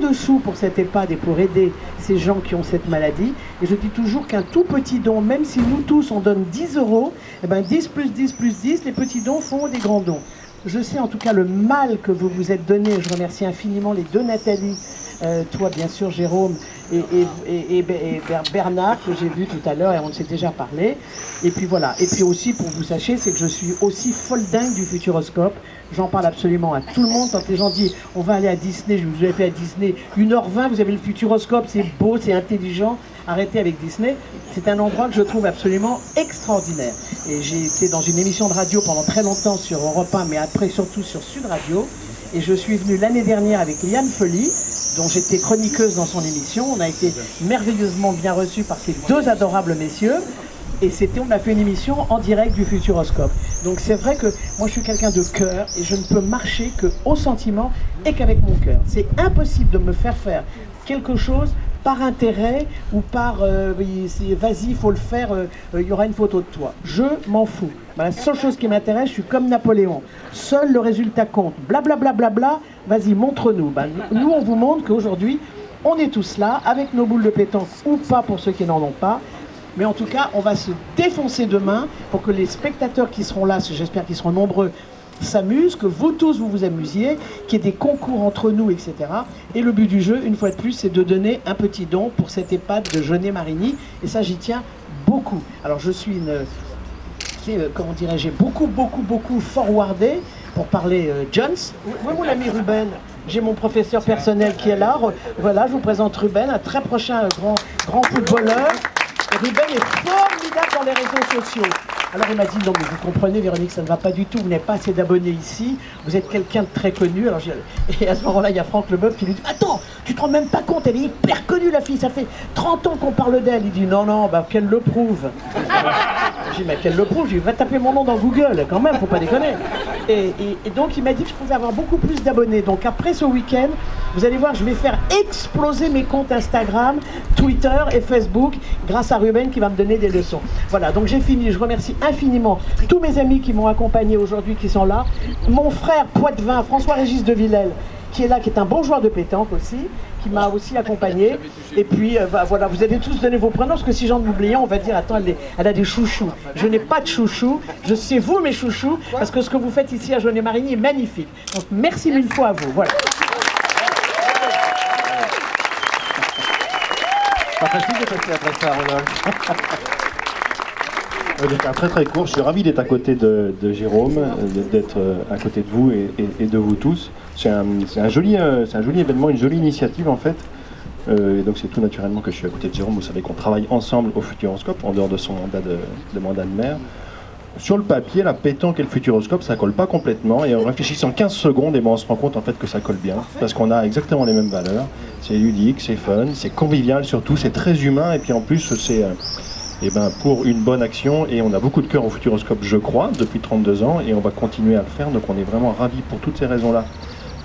de sous pour cette EHPAD et pour aider ces gens qui ont cette maladie. Et je dis toujours qu'un tout petit don, même si nous tous on donne 10 euros, eh ben 10 plus 10 plus 10, les petits dons font des grands dons. Je sais en tout cas le mal que vous vous êtes donné. Je remercie infiniment les deux Nathalie, toi bien sûr Jérôme et Bernard que j'ai vu tout à l'heure et on s'est déjà parlé. Et puis voilà. Et puis aussi pour que vous sachiez, c'est que je suis aussi folle dingue du Futuroscope. J'en parle absolument à tout le monde. Quand les gens disent on va aller à Disney, je vous ai fait à Disney 1h20, vous avez le Futuroscope, c'est beau, c'est intelligent. Arrêtez avec Disney. C'est un endroit que je trouve absolument extraordinaire. Et j'ai été dans une émission de radio pendant très longtemps sur Europe 1, mais après surtout sur Sud Radio. Et je suis venue l'année dernière avec Liane Folly, dont j'étais chroniqueuse dans son émission. On a été merveilleusement bien reçus par ces deux adorables messieurs. Et on a fait une émission en direct du Futuroscope. Donc c'est vrai que moi je suis quelqu'un de cœur et je ne peux marcher qu'au sentiment et qu'avec mon cœur. C'est impossible de me faire quelque chose par intérêt ou par vas-y, il faut le faire, il y aura une photo de toi. Je m'en fous. La seule chose qui m'intéresse, je suis comme Napoléon. Seul le résultat compte. Blablabla, bla, bla, bla, vas-y, montre-nous. Nous, on vous montre qu'aujourd'hui, on est tous là, avec nos boules de pétanque ou pas pour ceux qui n'en ont pas. Mais en tout cas, on va se défoncer demain pour que les spectateurs qui seront là, j'espère qu'ils seront nombreux, s'amusent, que vous tous vous amusiez, qu'il y ait des concours entre nous, etc. Et le but du jeu, une fois de plus, c'est de donner un petit don pour cette EHPAD de Jeunet-Marigny. Et ça, j'y tiens beaucoup. Alors je suis comment dirais-je, j'ai beaucoup forwardé pour parler Jones. Où est mon ami Ruben? J'ai mon professeur personnel qui est là. Voilà, je vous présente Ruben, un très prochain grand footballeur. Ruben est formidable dans les réseaux sociaux. Alors il m'a dit, non mais vous comprenez Véronique, ça ne va pas du tout, vous n'avez pas assez d'abonnés ici, vous êtes quelqu'un de très connu. Et à ce moment-là, il y a Franck Leboeuf qui lui dit, attends, tu te rends même pas compte, elle est hyper connue la fille, ça fait 30 ans qu'on parle d'elle. Il dit, non, qu'elle le prouve. J'ai dit, mais qu'elle le prouve, j'ai dit, va taper mon nom dans Google, quand même, faut pas déconner. Et donc il m'a dit que je pouvais avoir beaucoup plus d'abonnés. Donc après ce week-end, vous allez voir, je vais faire exploser mes comptes Instagram, Twitter et Facebook grâce à Ruben qui va me donner des leçons. Voilà, donc j'ai fini. Je remercie infiniment tous mes amis qui m'ont accompagné aujourd'hui, qui sont là. Mon frère Poitvin, François-Régis de Villèle, qui est là, qui est un bon joueur de pétanque aussi, qui m'a aussi accompagné. Et puis voilà, vous avez tous donné vos prénoms, parce que si j'en oublie, on va dire, attends, elle a des chouchous. Je n'ai pas de chouchous, je sais vous mes chouchous, parce que ce que vous faites ici à Jeunet-Marigny est magnifique. Donc merci mille fois à vous. Voilà. Pas facile de passer après ça, Rodolphe. Un très court, je suis ravi d'être à côté de Jérôme, d'être à côté de vous et de vous tous. C'est un joli événement, une jolie initiative en fait. Et donc c'est tout naturellement que je suis à côté de Jérôme. Vous savez qu'on travaille ensemble au Futuroscope, en dehors de son mandat de maire. Sur le papier, la pétanque et le Futuroscope, ça colle pas complètement. Et en réfléchissant 15 secondes, on se rend compte en fait que ça colle bien. Parce qu'on a exactement les mêmes valeurs. C'est ludique, c'est fun, c'est convivial surtout, c'est très humain. Et puis en plus, c'est pour une bonne action. Et on a beaucoup de cœur au Futuroscope, je crois, depuis 32 ans. Et on va continuer à le faire. Donc on est vraiment ravis pour toutes ces raisons-là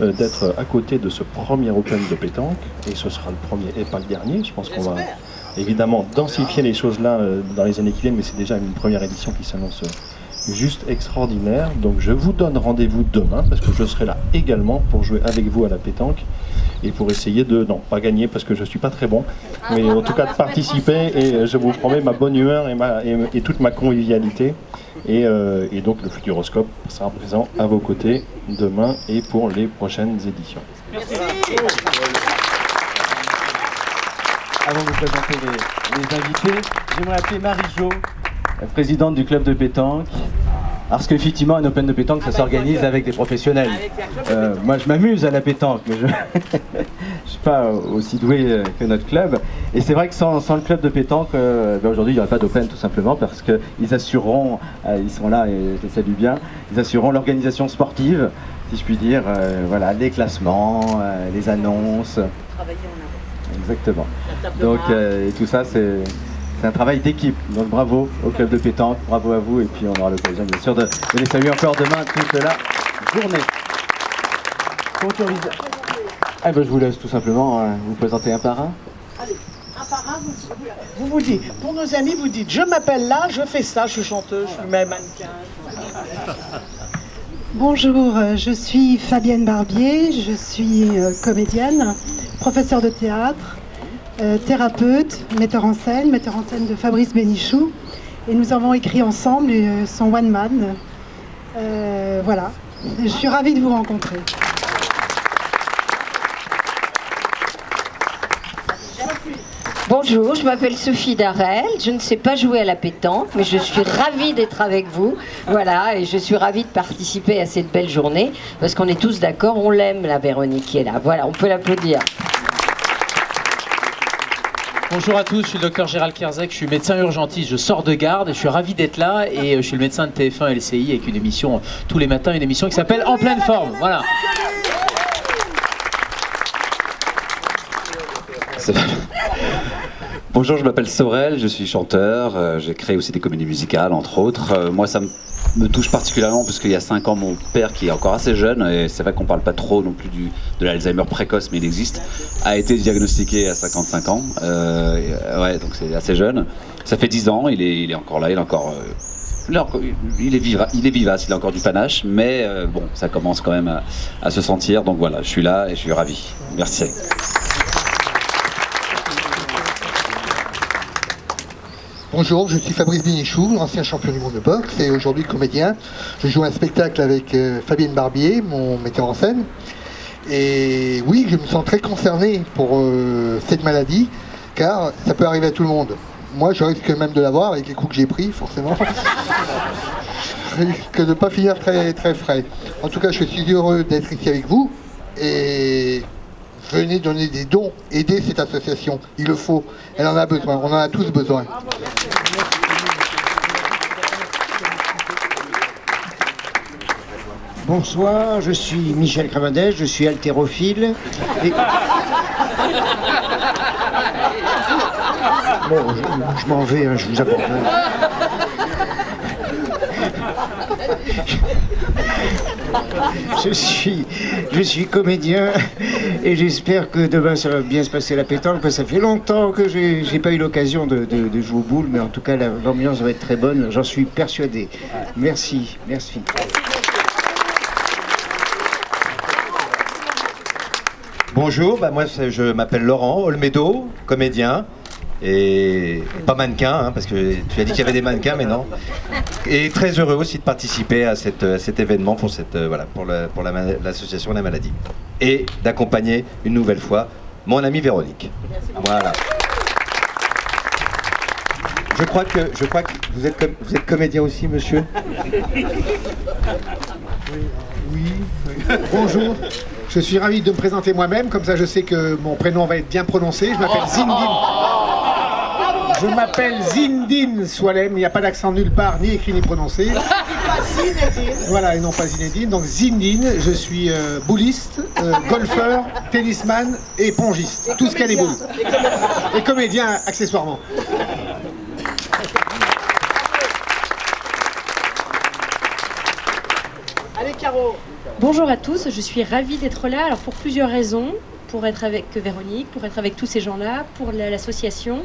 d'être à côté de ce premier Open de pétanque. Et ce sera le premier et pas le dernier. Je pense qu'on va évidemment densifier les choses là dans les années qui viennent, mais c'est déjà une première édition qui s'annonce juste extraordinaire. Donc je vous donne rendez-vous demain parce que je serai là également pour jouer avec vous à la pétanque et pour essayer non pas gagner parce que je suis pas très bon, mais en tout cas de participer, et je vous promets ma bonne humeur et toute ma convivialité, et donc le Futuroscope sera présent à vos côtés demain et pour les prochaines éditions. Merci. Avant de vous présenter les invités, j'aimerais appeler Marie-Jo, présidente du club de pétanque. Parce qu'effectivement, un open de pétanque, ça s'organise avec des professionnels. Moi, je m'amuse à la pétanque, mais je ne suis pas aussi doué que notre club. Et c'est vrai que sans le club de pétanque, aujourd'hui, il n'y aurait pas d'open, tout simplement, parce qu'ils assureront, ils sont là et je les salue bien, ils assureront l'organisation sportive, si je puis dire, voilà, les classements, les annonces. Travailler en amont. Exactement. Donc, et tout ça, c'est un travail d'équipe. Donc bravo au club de pétanque, bravo à vous, et puis on aura l'occasion bien sûr de les saluer encore demain toute la journée. Je vous laisse tout simplement vous présenter un par un. Allez, un par un, vous dites, pour nos amis, vous dites, je m'appelle là, je fais ça, je suis chanteuse, je suis même mannequin. Bonjour, je suis Fabienne Barbier, je suis comédienne. professeur de théâtre, thérapeute, metteur en scène de Fabrice Bénichou. Et nous avons écrit ensemble son One Man. Voilà, je suis ravie de vous rencontrer. Bonjour, je m'appelle Sophie Darel, je ne sais pas jouer à la pétanque, mais je suis ravie d'être avec vous, voilà, et je suis ravie de participer à cette belle journée, parce qu'on est tous d'accord, on l'aime la Véronique qui est là, voilà, on peut l'applaudir. Bonjour à tous, je suis le docteur Gérald Kierzek, je suis médecin urgentiste, je sors de garde et je suis ravi d'être là et je suis le médecin de TF1 LCI avec une émission tous les matins, une émission qui s'appelle En pleine forme, voilà. Bonjour, je m'appelle Sorel, je suis chanteur, j'ai créé aussi des comédies musicales entre autres. Moi ça me touche particulièrement parce qu'il y a 5 ans mon père qui est encore assez jeune, et c'est vrai qu'on parle pas trop non plus de l'Alzheimer précoce mais il existe, a été diagnostiqué à 55 ans, ouais, donc c'est assez jeune. Ça fait 10 ans, il est encore là, il est vivace, il a encore du panache, mais bon, ça commence quand même à se sentir, donc voilà, je suis là et je suis ravi. Merci. Bonjour, je suis Fabrice Bénichou, ancien champion du monde de boxe et aujourd'hui comédien. Je joue un spectacle avec Fabienne Barbier, mon metteur en scène. Et oui, je me sens très concerné pour cette maladie, car ça peut arriver à tout le monde. Moi, je risque même de l'avoir avec les coups que j'ai pris, forcément. Je risque de ne pas finir très, très frais. En tout cas, je suis heureux d'être ici avec vous et venez donner des dons, aider cette association. Il le faut, elle en a besoin, on en a tous besoin. Bonsoir, je suis Michel Cravendès, je suis haltérophile. Et... Bon, je m'en vais, hein, je vous abandonne. Je suis comédien et j'espère que demain ça va bien se passer la pétanque, parce que ça fait longtemps que j'ai pas eu l'occasion de jouer au boule, mais en tout cas l'ambiance va être très bonne, j'en suis persuadé. Merci, merci. Bonjour, moi je m'appelle Laurent Olmedo, comédien. Et pas mannequin, hein, parce que tu as dit qu'il y avait des mannequins, mais non. Et très heureux aussi de participer à cet événement pour l'association de la maladie. Et d'accompagner une nouvelle fois mon amie Véronique. Voilà. Je crois que vous êtes comédien aussi, monsieur. Oui. Bonjour. Je suis ravi de me présenter moi-même, comme ça je sais que mon prénom va être bien prononcé. Je m'appelle Zindine Swalem, il n'y a pas d'accent nulle part, ni écrit ni prononcé. Voilà, et non pas Zinedine. Donc Zindine, je suis bouliste, golfeur, tennisman et pongiste. Tout ce qu'il y a des boules. Et comédien accessoirement. Allez Caro. Bonjour à tous, je suis ravie d'être là, alors pour plusieurs raisons. Pour être avec Véronique, pour être avec tous ces gens-là, pour l'association,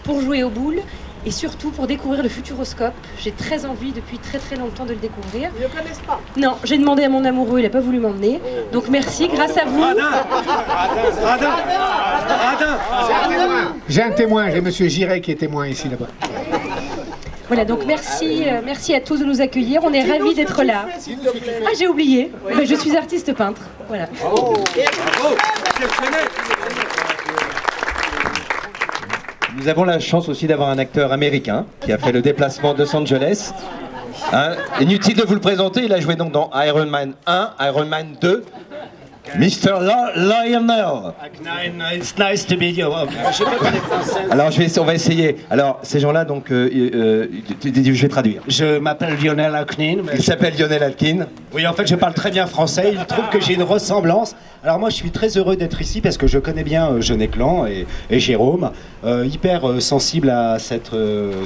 pour jouer aux boules et surtout pour découvrir le Futuroscope. J'ai très envie depuis très très longtemps de le découvrir. Ils ne le connaissent pas. Non, j'ai demandé à mon amoureux, il n'a pas voulu m'emmener. Donc merci, grâce à vous. J'ai un témoin, j'ai monsieur Giret qui est témoin ici là-bas. Voilà, donc merci à tous de nous accueillir. On est ravis d'être là. Ah, j'ai oublié. Mais je suis artiste peintre. Voilà. Bravo. Nous avons la chance aussi d'avoir un acteur américain qui a fait le déplacement de Los Angeles. Hein, inutile de vous le présenter, il a joué donc dans Iron Man 1, Iron Man 2. Mr. Lionel. It's nice to meet you. Je sais pas parler français. Alors on va essayer. Alors ces gens-là, donc, je vais traduire. Je m'appelle Lionel Alkin. Il s'appelle Lionel Alkin. Oui, en fait, je parle très bien français. Il trouve que j'ai une ressemblance. Alors moi, je suis très heureux d'être ici parce que je connais bien Jeunet Clan et Jérôme, hyper sensible à cette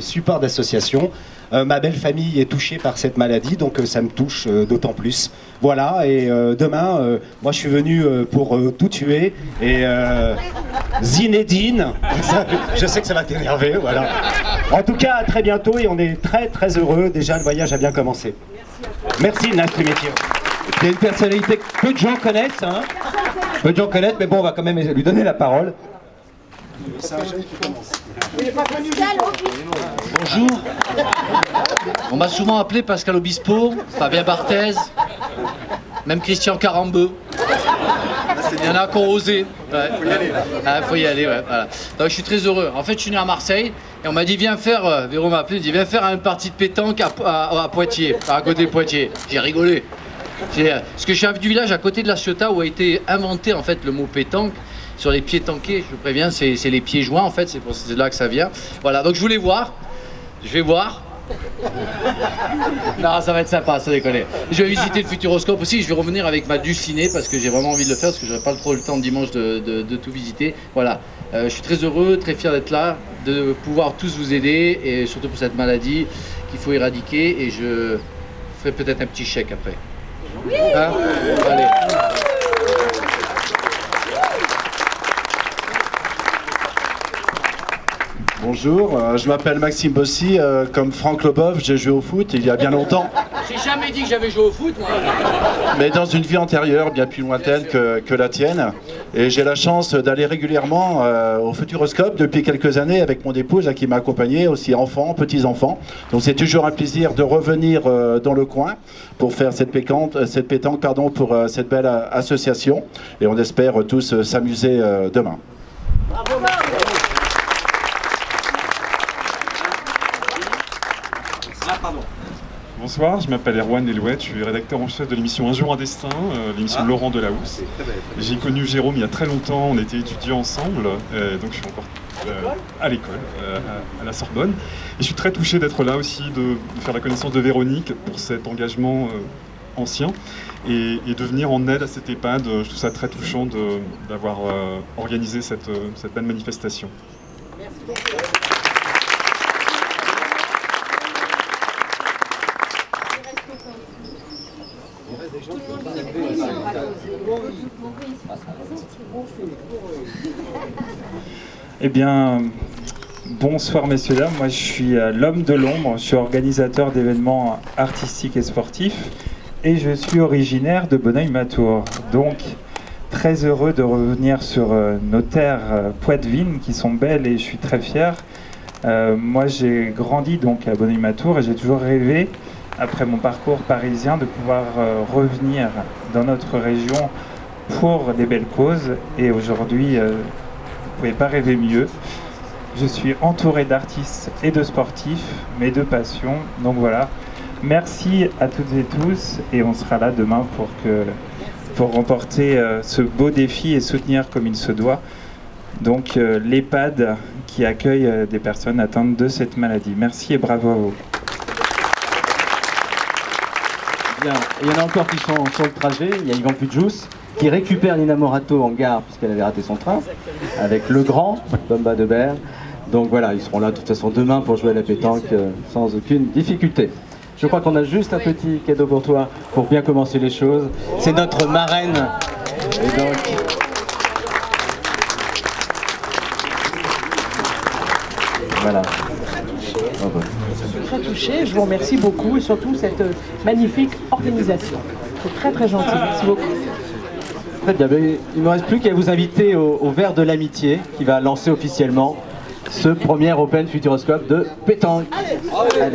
support d'association. Ma belle famille est touchée par cette maladie, donc ça me touche d'autant plus. Voilà, et demain, moi je suis venu pour tout tuer, et Zinedine, je sais que ça va t'énerver, voilà. En tout cas, à très bientôt, et on est très très heureux, déjà le voyage a bien commencé. Merci, nice to meet you. C'est une personnalité que peu de gens connaissent, hein. Peu de gens connaissent, mais bon, on va quand même lui donner la parole. Bonjour. On m'a souvent appelé Pascal Obispo, Fabien Barthez, même Christian Carambeu. Il y en a qui ont osé. Ouais. Faut y aller, ouais. Voilà. Donc je suis très heureux. En fait, je suis né à Marseille et on m'a dit viens faire, Véro m'a appelé, il dit viens faire une partie de pétanque à Poitiers, à côté de Poitiers. J'ai rigolé. Parce que je suis du village à côté de La Ciotat où a été inventé en fait le mot pétanque. Sur les pieds tankés, je vous préviens, c'est les pieds joints en fait, c'est là que ça vient. Voilà, donc je voulais voir. Je vais voir. Non, ça va être sympa, ça déconne. Je vais visiter le Futuroscope aussi, je vais revenir avec ma ciné parce que j'ai vraiment envie de le faire, parce que j'aurai pas trop le temps dimanche de tout visiter. Voilà, je suis très heureux, très fier d'être là, de pouvoir tous vous aider, et surtout pour cette maladie qu'il faut éradiquer, et je ferai peut-être un petit chèque après. Hein? Allez. Bonjour, je m'appelle Maxime Bossy, comme Franck Lobov, j'ai joué au foot il y a bien longtemps. J'ai jamais dit que j'avais joué au foot, moi. Mais dans une vie antérieure, bien plus lointaine que la tienne. Et j'ai la chance d'aller régulièrement au Futuroscope depuis quelques années avec mon épouse qui m'a accompagné, aussi enfants, petits-enfants. Donc c'est toujours un plaisir de revenir dans le coin pour faire cette pétanque pour cette belle association. Et on espère tous s'amuser demain. Bravo. Bonsoir, je m'appelle Erwan Elouette, je suis rédacteur en chef de l'émission Un jour un destin, l'émission de Laurent Delahousse. J'ai connu Jérôme il y a très longtemps, on était étudiants ensemble, donc je suis encore à l'école, à la Sorbonne. Et je suis très touché d'être là aussi, de faire la connaissance de Véronique pour cet engagement ancien et de venir en aide à cette EHPAD. Je trouve ça très touchant d'avoir organisé cette belle manifestation. Merci beaucoup. Eh bien, bonsoir messieurs, dames. Moi je suis l'homme de l'ombre, je suis organisateur d'événements artistiques et sportifs et je suis originaire de Bonneuil-Matour. Donc, très heureux de revenir sur nos terres poitevines qui sont belles et je suis très fier. Moi j'ai grandi donc à Bonneuil-Matour et j'ai toujours rêvé, après mon parcours parisien, de pouvoir revenir dans notre région pour des belles causes. Et aujourd'hui, vous ne pouvez pas rêver mieux. Je suis entouré d'artistes et de sportifs, mes deux passions. Donc voilà, merci à toutes et tous et on sera là demain pour remporter ce beau défi et soutenir comme il se doit. Donc l'EHPAD qui accueille des personnes atteintes de cette maladie. Merci et bravo à vous. Bien. Il y en a encore qui sont sur le trajet. Il y a Yvan Pujous qui récupère Nina Morato en gare puisqu'elle avait raté son train avec le grand Bamba de Berre. Donc voilà, ils seront là de toute façon demain pour jouer à la pétanque sans aucune difficulté. Je crois qu'on a juste un petit cadeau pour toi pour bien commencer les choses. C'est notre marraine. Et donc... Voilà. Je suis très touchée, je vous remercie beaucoup et surtout cette magnifique organisation. C'est très très gentil, merci beaucoup. Très bien, il ne me reste plus qu'à vous inviter au verre de l'amitié qui va lancer officiellement ce premier Open Futuroscope de pétanque. Allez.